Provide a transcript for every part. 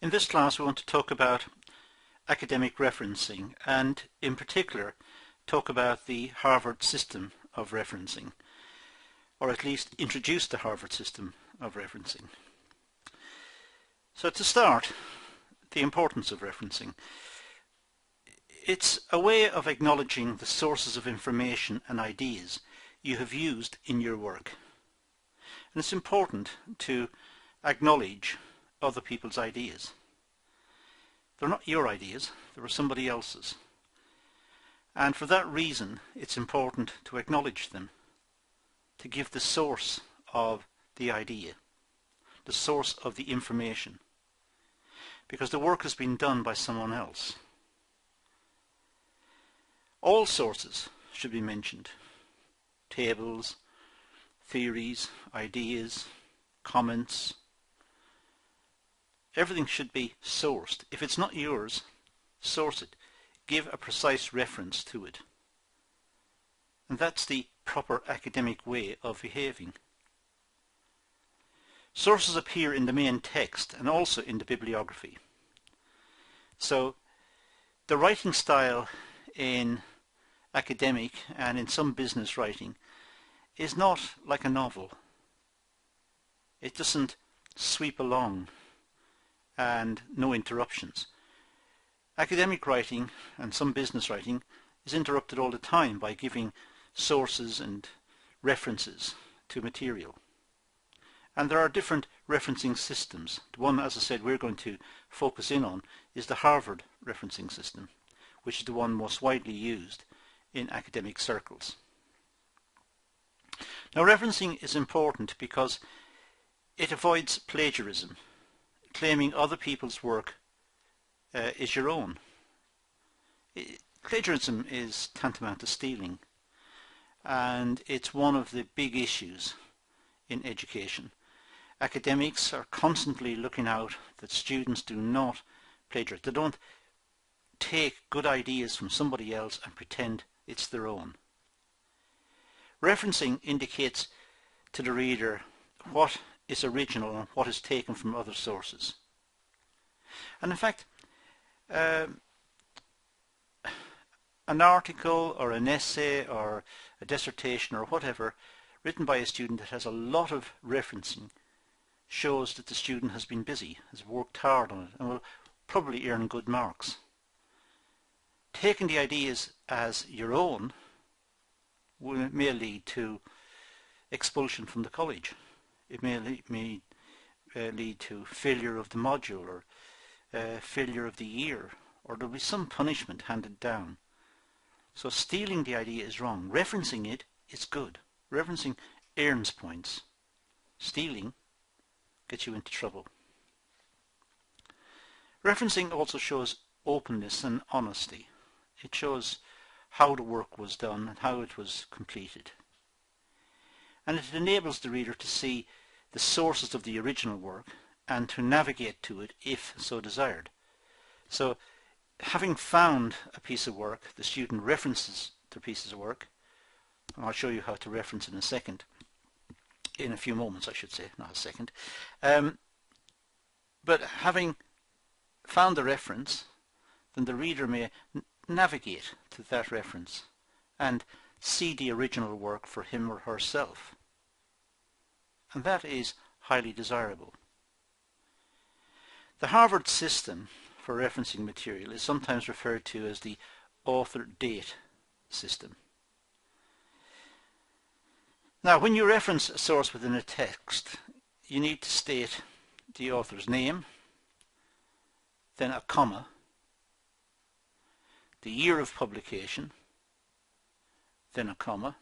In this class we want to talk about academic referencing and in particular talk about the Harvard system of referencing, or at least introduce the Harvard system of referencing. So to start, the importance of referencing. It's a way of acknowledging the sources of information and ideas you have used in your work. And it's important to acknowledge other people's ideas. They're not your ideas, they were somebody else's. And for that reason, it's important to acknowledge them, to give the source of the idea, the source of the information, because the work has been done by someone else. All sources should be mentioned. Tables, theories, ideas, comments. Everything should be sourced. If it's not yours, source it. Give a precise reference to it. And that's the proper academic way of behaving. Sources appear in the main text and also in the bibliography. So the writing style in academic and in some business writing is not like a novel. It doesn't sweep along and no interruptions. Academic writing and some business writing is interrupted all the time by giving sources and references to material. And there are different referencing systems. The one, as I said, we're going to focus in on is the Harvard referencing system, which is the one most widely used in academic circles. Now, referencing is important because it avoids plagiarism, claiming other people's work is your own. Plagiarism is tantamount to stealing, and it's one of the big issues in education. Academics are constantly looking out that students do not plagiarize. They don't take good ideas from somebody else and pretend it's their own. Referencing indicates to the reader what is original and what is taken from other sources. And in fact, an article or an essay or a dissertation or whatever written by a student that has a lot of referencing shows that the student has been busy, has worked hard on it, and will probably earn good marks. Taking the ideas as your own may lead to expulsion from the college. It may lead to failure of the module or failure of the year, or there will be some punishment handed down. So stealing the idea is wrong. Referencing it is good. Referencing earns points. Stealing gets you into trouble. Referencing also shows openness and honesty. It shows how the work was done and how it was completed. And it enables the reader to see the sources of the original work and to navigate to it if so desired. So having found a piece of work, the student references the pieces of work, and I'll show you how to reference in a second, in a few moments I should say, not a second. But having found the reference, then the reader may navigate to that reference and see the original work for him or herself. And that is highly desirable. The Harvard system for referencing material is sometimes referred to as the author date system. Now, when you reference a source within a text, you need to state the author's name, then a comma, the year of publication, then a comma,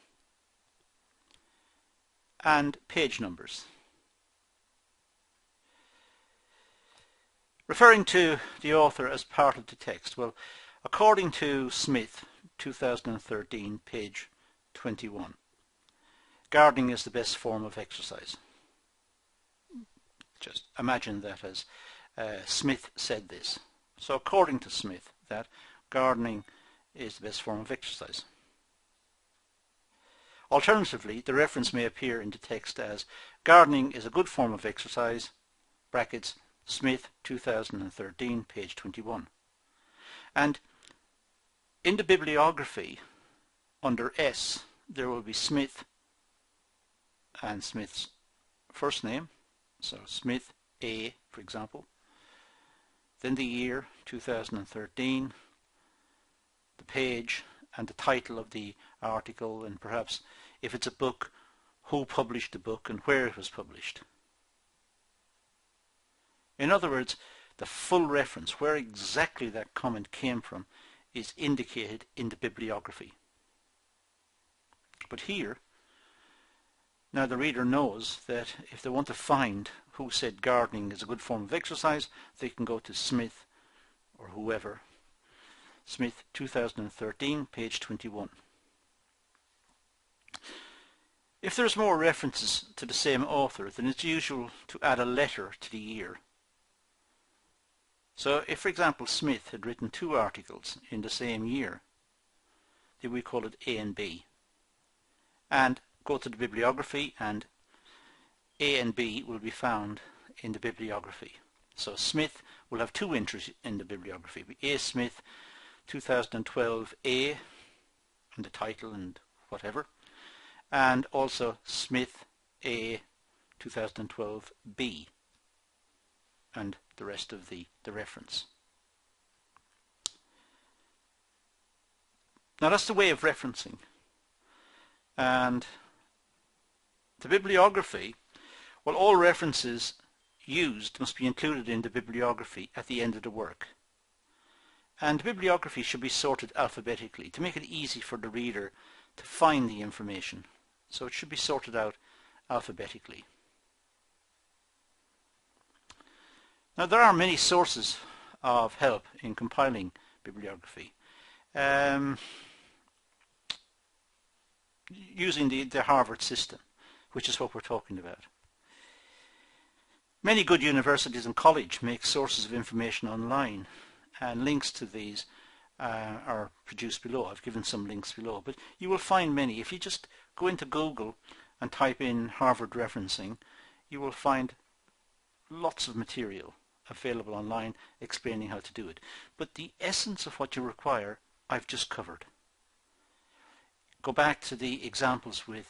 and page numbers. Referring to the author as part of the text, well, according to Smith, 2013, page 21, gardening is the best form of exercise. Just imagine that as Smith said this. So according to Smith, that gardening is the best form of exercise. Alternatively, the reference may appear in the text as gardening is a good form of exercise, brackets, Smith 2013, page 21. And in the bibliography, under S, there will be Smith and Smith's first name, so Smith A, for example, then the year 2013, the page and the title of the article, and perhaps if it's a book, who published the book and where it was published. In other words, the full reference, where exactly that comment came from, is indicated in the bibliography. But here, now the reader knows that if they want to find who said gardening is a good form of exercise, they can go to Smith or whoever. Smith 2013, page 21. If there's more references to the same author, then it's usual to add a letter to the year. So if, for example, Smith had written 2 articles in the same year, then we call it A and B. And go to the bibliography, and A and B will be found in the bibliography. So Smith will have 2 entries in the bibliography. A. Smith 2012 A, and the title and whatever, and also Smith A 2012 B, and the rest of the reference. Now that's the way of referencing. And the bibliography, well, all references used must be included in the bibliography at the end of the work. And the bibliography should be sorted alphabetically to make it easy for the reader to find the information. So it should be sorted out alphabetically. Now there are many sources of help in compiling bibliography. Using the Harvard system, which is what we're talking about. Many good universities and colleges make sources of information online, and links to these are produced below. I've given some links below, but you will find many. If you just go into Google and type in Harvard referencing, you will find lots of material available online explaining how to do it. But the essence of what you require, I've just covered. Go back to the examples with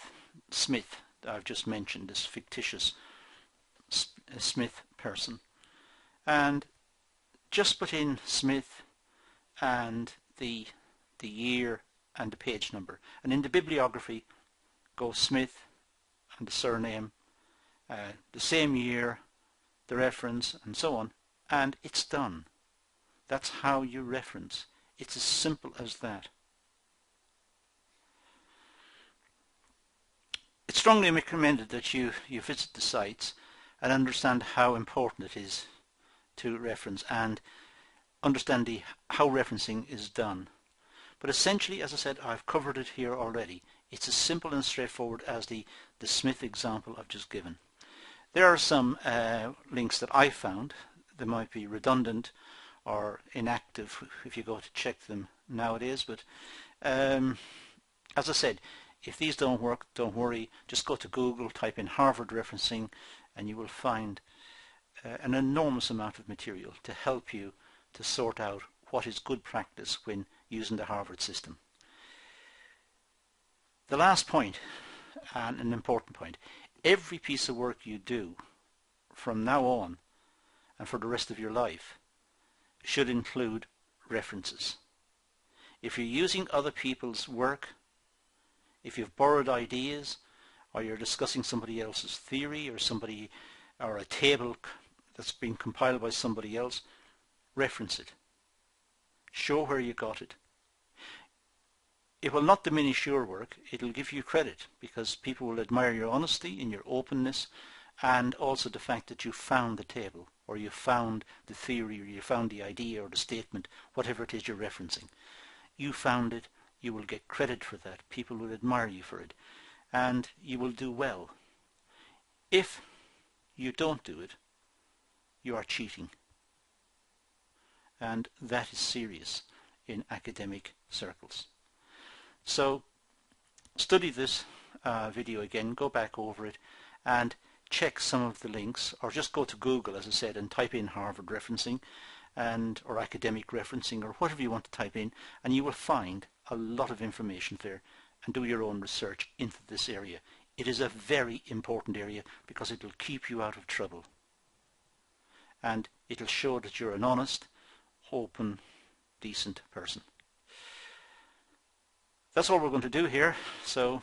Smith that I've just mentioned, this fictitious Smith person, and just put in Smith and the year and the page number, and in the bibliography go Smith and the surname, the same year, the reference, and so on, and it's done. That's how you reference. It's as simple as that. It's strongly recommended that you visit the sites and understand how important it is to reference and understand how referencing is done. But essentially, as I said, I've covered it here already. It's as simple and straightforward as the Smith example I've just given. There are some links that I found that might be redundant or inactive if you go to check them nowadays, but as I said, if these don't work, don't worry, just go to Google, type in Harvard referencing, and you will find an enormous amount of material to help you to sort out what is good practice when using the Harvard system. The last point, and an important point, every piece of work you do from now on and for the rest of your life should include references. If you're using other people's work, if you've borrowed ideas, or you're discussing somebody else's theory or a table that's been compiled by somebody else, reference it. Show where you got it. It will not diminish your work, it will give you credit because people will admire your honesty and your openness, and also the fact that you found the table, or you found the theory, or you found the idea or the statement, whatever it is you're referencing. You found it, you will get credit for that, people will admire you for it, and you will do well. If you don't do it, you are cheating, and that is serious in academic circles. So study this video again, go back over it, and check some of the links, or just go to Google, as I said, and type in Harvard referencing or academic referencing or whatever you want to type in, and you will find a lot of information there, and do your own research into this area. It is a very important area because it will keep you out of trouble, and it will show that you're an honest, open, decent person. That's all we're going to do here, so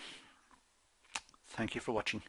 thank you for watching.